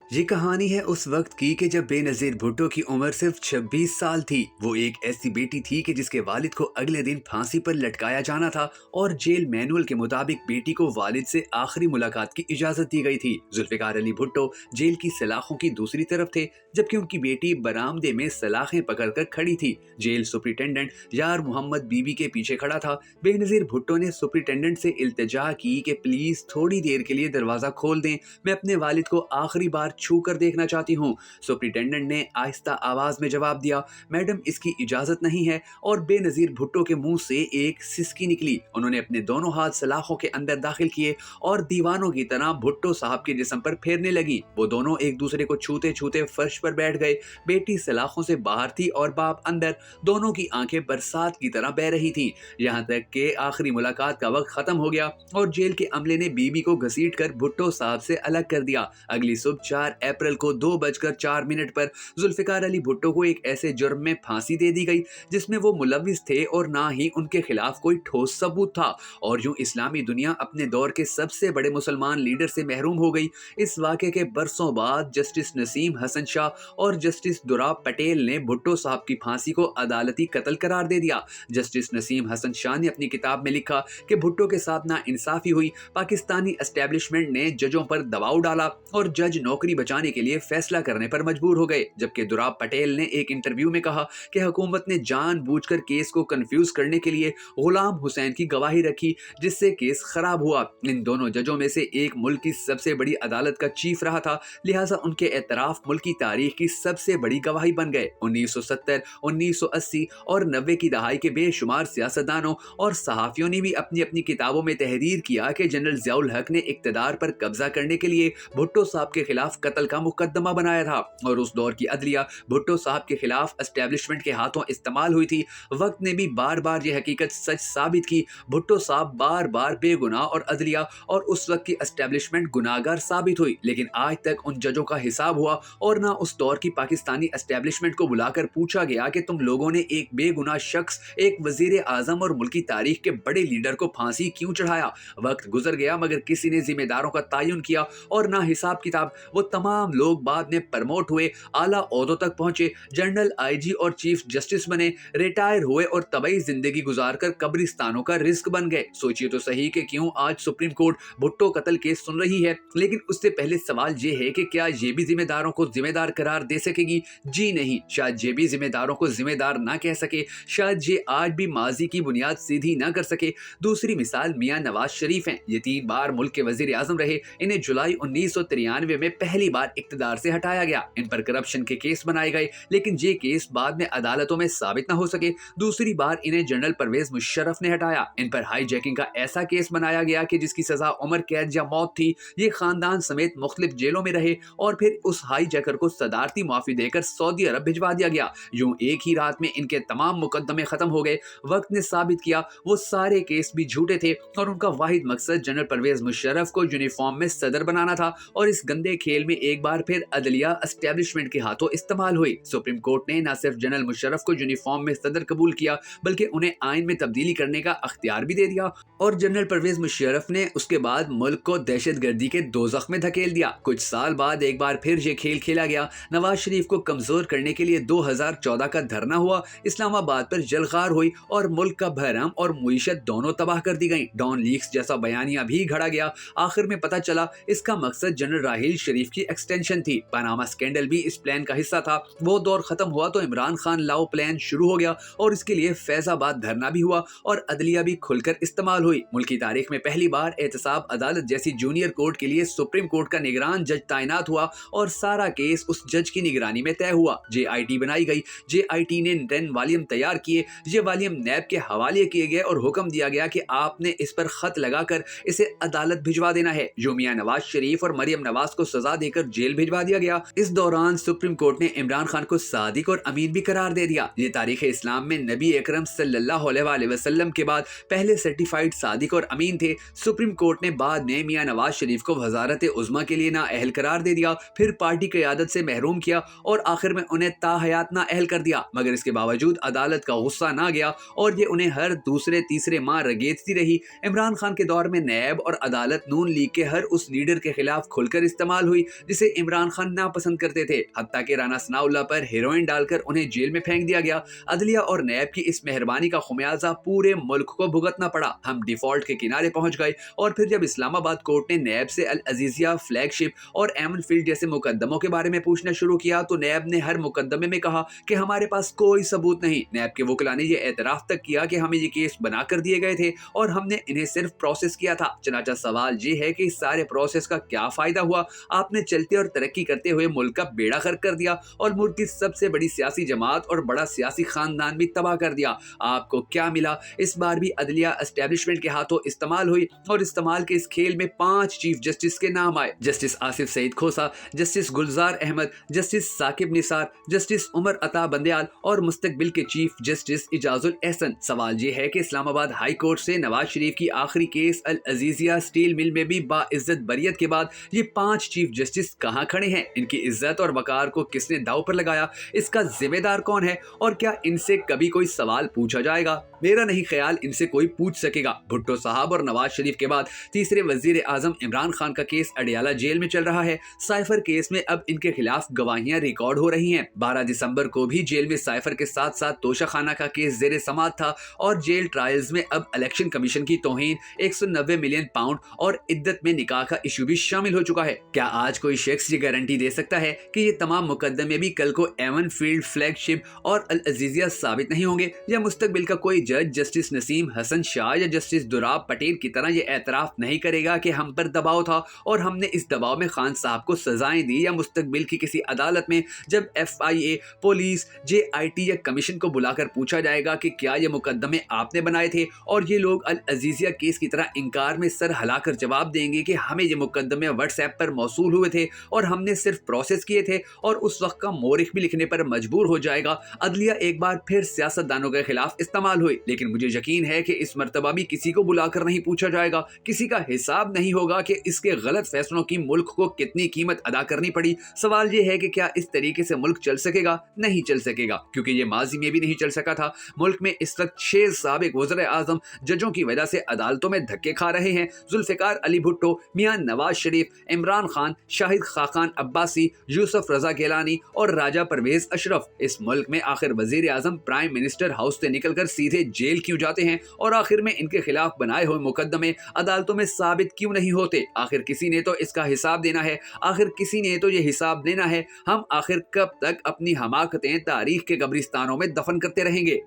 ये कहानी है उस वक्त की कि जब बेनजीर भुट्टो की उम्र सिर्फ 26 साल थी। वो एक ऐसी बेटी थी कि जिसके वालिद को अगले दिन फांसी पर लटकाया जाना था और जेल मैनुअल के मुताबिक बेटी को वालिद से आखिरी मुलाकात की इजाजत दी गई थी। जुल्फिकार अली भुट्टो जेल की सलाखों की दूसरी तरफ थे, जबकि उनकी बेटी बरामदे में सलाखें पकड़कर खड़ी थी। जेल सुप्रिंटेंडेंट यार मोहम्मद बीबी के पीछे खड़ा था। बेनजीर भुट्टो ने सुप्रिंटेंडेंट से इल्तिजा की कि प्लीज थोड़ी देर के लिए दरवाजा खोल दें, मैं अपने वालिद को आखिरी बार छू कर देखना चाहती हूँ। सुप्रिंटेंडेंट ने आहिस्ता आवाज में जवाब दिया, मैडम इसकी इजाजत नहीं है। और बेनजीर भुट्टो के मुंह से एक सिसकी निकली। उन्होंने अपने दोनों हाथ सलाखों के अंदर दाखिल किए और दीवानों की तरह भुट्टो साहब के जिस्म पर फेरने लगी। वो दोनों एक दूसरे को छूते छूते फर्श पर बैठ गए। बेटी सलाखों से बाहर थी और बाप अंदर। दोनों की आंखें बरसात की तरह बह रही थीं। यहाँ तक कि आखिरी मुलाकात का वक्त खत्म हो गया और जेल के अमले ने बीबी को घसीट कर भुट्टो साहब से अलग कर दिया। अगली सुबह 4 अप्रैल को 2:04 पर जुल्फिकार अली भुट्टो को एक ऐसे जुर्म में फांसी दे दी गई जिसमें वो मुलविस थे और ना ही उनके खिलाफ कोई ठोस सबूत था। और यूं इस्लामी दुनिया अपने दौर के सबसे बड़े मुसलमान लीडर से महरूम हो गई। इस वाक़े के बरसों बाद जस्टिस नसीम हसन शाह और जस्टिस दुराब पटेल ने भुट्टो साहब की फांसी को अदालती कत्ल करार दे दिया। जस्टिस नसीम हसन शाह ने अपनी किताब में लिखा कि भुट्टो के साथ ना इंसाफी हुई। पाकिस्तानी एस्टेब्लिशमेंट ने जजों पर दबाव डाला और जज नौकरी बचाने के लिए फैसला करने पर मजबूर हो गए। जबकि दुराब पटेल ने एक इंटरव्यू में कहा कि हुकूमत ने जानबूझकर केस को कंफ्यूज करने के लिए गुलाम हुसैन की गवाही रखी, जिससे केस खराब हुआ। इन दोनों जजों में से एक मुल्क की सबसे बड़ी अदालत का चीफ रहा था, लिहाजा उनके एतराफ मुल्क की तारीख की सबसे बड़ी गवाही बन गए। 1970, 1980 और 90 की दहाई के बेशुमार सियासतदानों और सहाफियों ने भी अपनी अपनी किताबों में तहरीर किया कि जनरल ज़ियाउल हक ने इक्तदार पर कब्जा करने के लिए भुट्टो साहब के खिलाफ कत्ल का मुकदमा बनाया था और उस दौर की अदलिया भुट्टो साहब के खिलाफ एस्टेब्लिशमेंट के हाथों इस्तेमाल हुई थी। वक्त ने भी बार बार यह हकीकत सच साबित की। भुट्टो साहब बार बार बेगुनाह और अदलिया और उस वक्त की एस्टेब्लिशमेंट गुनाहगार साबित हुई, लेकिन आज तक उन जजों का हिसाब हुआ और ना उस दौर की पाकिस्तानी एस्टेब्लिशमेंट को बुलाकर पूछा गया कि तुम लोगों ने एक बेगुनाह शख्स, एक वजीर आजम और मुल्की तारीख के बड़े लीडर को फांसी क्यों चढ़ाया। वक्त गुजर गया मगर किसी ने जिम्मेदारों का तयन किया और ना हिसाब किताब। वो तमाम लोग बाद में प्रमोट हुए, आला ओहदों तक पहुंचे, जनरल आईजी और चीफ जस्टिस बने, रिटायर हुए और तबई जिंदगी गुजारकर कब्रिस्तानों का रिस्क बन गए। सोचिए तो सही कि क्यों आज सुप्रीम कोर्ट भुट्टो कत्ल केस सुन रही है। लेकिन उससे पहले सवाल ये है कि क्या ये भी जिम्मेदारों को जिम्मेदार करार दे सकेगी? जी नहीं, शायद ये भी जिम्मेदारों को जिम्मेदार ना कह सके, शायद ये आज भी माजी की बुनियाद सीधी ना कर सके। दूसरी मिसाल मियां नवाज शरीफ हैं। ये 3 बार मुल्क के वजीर आजम रहे। इन्हें जुलाई 1993 में पहली बार इक्तदार से हटाया गया। इन पर करप्शन के केस बनाए गए, लेकिन ये केस बाद में अदालतों में साबित न हो सके। दूसरी बार इन्हें जनरल परवेज मुशर्रफ ने हटाया। इन पर हाईजैकिंग का ऐसा केस बनाया गया कि जिसकी सजा उम्र कैद या मौत थी। ये खानदान समेत मुख्तलिफ जेलों में रहे और फिर उस हाईजैकर को सदारती माफी देकर सऊदी अरब भिजवा दिया गया। यूं एक ही रात में इनके तमाम मुकदमे खत्म हो गए। वक्त ने साबित किया वो सारे केस भी झूठे थे और उनका वाहिद मकसद जनरल परवेज मुशर्रफ को यूनिफॉर्म में सदर बनाना था। और इस गंदे खेल में एक बार फिर अदलिया एस्टेब्लिशमेंट के हाथों इस्तेमाल हुई। सुप्रीम कोर्ट ने न सिर्फ जनरल मुशर्रफ को यूनिफॉर्म में सदर कबूल किया, बल्कि उन्हें आइन में तब्दीली करने का अख्तियार भी दे दिया। और जनरल परवेज मुशर्रफ ने उसके बाद मुल्क को दहशतगर्दी के दोज़ख में धकेल दिया। कुछ साल बाद एक बार फिर ये खेल खेला गया। नवाज शरीफ को कमजोर करने के लिए 2014 का धरना हुआ, इस्लामाबाद पर जलगार हुई और मुल्क का बहरम और मुईशत दोनों तबाह कर दी गई। डॉन लीक्स जैसा बयानिया भी घड़ा गया। आखिर में पता चला इसका मकसद जनरल राहिल शरीफ की एक्सटेंशन थी। पनामा स्कैंडल भी इस प्लान का हिस्सा था। वो दौर खत्म हुआ तो इमरान खान लाओ प्लान शुरू हो गया और इसके लिए फैजाबाद धरना भी हुआ और अदलिया भी खुलकर इस्तेमाल हुई। मुल्क की तारीख में पहली बार एहतसाब अदालत जैसी जूनियर कोर्ट के लिए सुप्रीम कोर्ट का निगरान जज तैनात हुआ और सारा केस उस जज की निगरानी में तय हुआ। JIT बनाई गई। JIT ने 10 वॉल्यूम तैयार किए। ये वॉल्यूम नैब के हवाले किए गए और हुक्म दिया गया कि आपने इस पर खत लगाकर इसे अदालत भिजवा देना है। जो मियां नवाज शरीफ और मरियम नवाज को सजा देकर जेल भिजवा दिया गया। इस दौरान सुप्रीम कोर्ट ने इमरान खान को सादिक और अमीन भी करार दे दिया। ये तारीख इस्लाम में नबी अकरम सल्लल्लाहु अलैहि वसल्लम के बाद पहले सर्टिफाइड सादिक और अमीन थे। सुप्रीम कोर्ट ने बाद में मियां नवाज शरीफ को वजारत उज़्मा के लिए नाअहल करार दे दिया, फिर पार्टी क़यादत से महरूम किया और आखिर में उन्हें ताहयात नाअहल कर दिया। मगर इसके बावजूद अदालत का गुस्सा ना गया और ये उन्हें हर दूसरे तीसरे माह रगेदती रही। इमरान खान के दौर में नैब और अदालत नून लीग के हर उस लीडर के खिलाफ खुलकर इस्तेमाल हुई जिसे इमरान खान नापसंद करते थे। हत्ता कि राना सनाउल्लाह पर हेरोइन डालकर उन्हें जेल में फेंक दिया गया। अदलिया और नैब की इस मेहरबानी का खुमियाजा पूरे मुल्क को भुगतना पड़ा। हम डिफॉल्ट के किनारे पहुंच गए और फिर जब इस्लामाबाद कोर्ट ने नैब से अल अजीजिया, फ्लैगशिप और एमन फील्ड जैसे मुकदमों के बारे में पूछना शुरू किया तो नैब ने हर मुकदमे में कहा कि हमारे पास कोई सबूत नहीं। नैब के वकला ने यह एतराफ तक किया कि हमें ये केस बना कर दिए गए थे और हमने इन्हें सिर्फ प्रोसेस किया था। चनाचा सवाल ये है कि इस सारे प्रोसेस का क्या फायदा हुआ? आपने चलते और तरक्की करते हुए मुल्क का बेड़ा गर्क कर दिया और मुल्क की सबसे बड़ी सियासी जमात और बड़ा सियासी खानदान भी तबाह कर दिया। आपको क्या मिला? इस बार भी अदलिया एस्टेब्लिशमेंट के हाथों इस्तेमाल हुई और इस्तेमाल के इस खेल में 5 चीफ जस्टिस के नाम आए। जस्टिस आसिफ सईद खोसा, जस्टिस गुलजार अहमद, जस्टिस साकिब निसार, जस्टिस उमर अता बंदयाल और मुस्तकबिल के चीफ जस्टिस इजाजुल एहसन। सवाल ये है कि इस्लामाबाद हाई कोर्ट से नवाज शरीफ की आखिरी केस अल अजीजिया स्टील मिल में भी बाइज्जत बरियत के बाद ये 5 चीफ जस्टिस कहां खड़े हैं? इनकी इज्जत और वकार को किसने दांव पर लगाया? इसका जिम्मेदार कौन है और क्या इनसे कभी कोई सवाल पूछा जाएगा? मेरा नहीं ख्याल इनसे कोई पूछ सकेगा। भुट्टो साहब और नवाज शरीफ के बाद तीसरे वजीर आजम इमरान खान का केस अडियाला जेल में चल रहा है। साइफर केस में अब इनके खिलाफ गवाहियां रिकॉर्ड हो रही हैं। 12 दिसंबर को भी जेल में साइफर के साथ साथ तोशाखाना का केस जेर समात था और जेल ट्रायल्स में अब इलेक्शन कमीशन की तौहीन, 190 मिलियन पाउंड और इद्दत में निकाह का इशू भी शामिल हो चुका है। क्या आज कोई शख्स ये गारंटी दे सकता है कि ये तमाम मुकदमे भी कल को एवन फील्ड, फ्लैगशिप और अल अजीजिया साबित नहीं होंगे? या मुस्तकबिल का कोई जज जस्टिस नसीम हसन शाह या जस्टिस दुराब पटेल की तरह ये एतराफ नहीं करेगा कि हम पर दबाव था और हमने इस दबाव में खान साहब को सजाएं दी? या मुस्तकबिल की किसी अदालत में जब FIA, पुलिस, JIT या कमीशन को बुलाकर पूछा जाएगा कि क्या ये मुकदमे आपने बनाए थे और ये लोग अल अजीजिया केस की तरह इंकार में सर हिलाकर जवाब देंगे कि हमें ये मुकदमे व्हाट्सएप पर मौसूल हुए थे और हमने सिर्फ प्रोसेस किए थे और उस वक्त का मोरिख भी लिखने पर मजबूर हो जाएगा। अदलिया एक बार फिर सियासतदानों के खिलाफ इस्तेमाल हुई, लेकिन मुझे यकीन है कि इस मर्तबा भी किसी को बुलाकर नहीं पूछा जाएगा। किसी का हिसाब नहीं होगा कि इसके गलत फैसलों की मुल्क को कितनी कीमत अदा करनी पड़ी। सवाल ये है कि क्या इस तरीके से मुल्क चल सकेगा? नहीं चल सकेगा, क्योंकि ये माजी में भी नहीं चल सका था। मुल्क में इस वक्त 6 साबिक वज़ीर आज़म जजों की वजह से अदालतों में धक्के खा रहे हैं। जुल्फ़िकार अली भुट्टो, मियां नवाज शरीफ, इमरान खान, शाहिद खाकान अब्बासी, यूसुफ रजा गिलानी और राजा परवेज अशरफ। इस मुल्क में आखिर वजीर आजम प्राइम मिनिस्टर हाउस से निकलकर सीधे जेल क्यों जाते हैं और आखिर में इनके खिलाफ बनाए हुए मुकदमे अदालतों में साबित क्यों नहीं होते? आखिर किसी ने तो इसका हिसाब देना है, आखिर किसी ने तो ये हिसाब लेना है। हम आखिर कब तक अपनी हमाकतें तारीख के कब्रिस्तानों में दफन करते रहेंगे?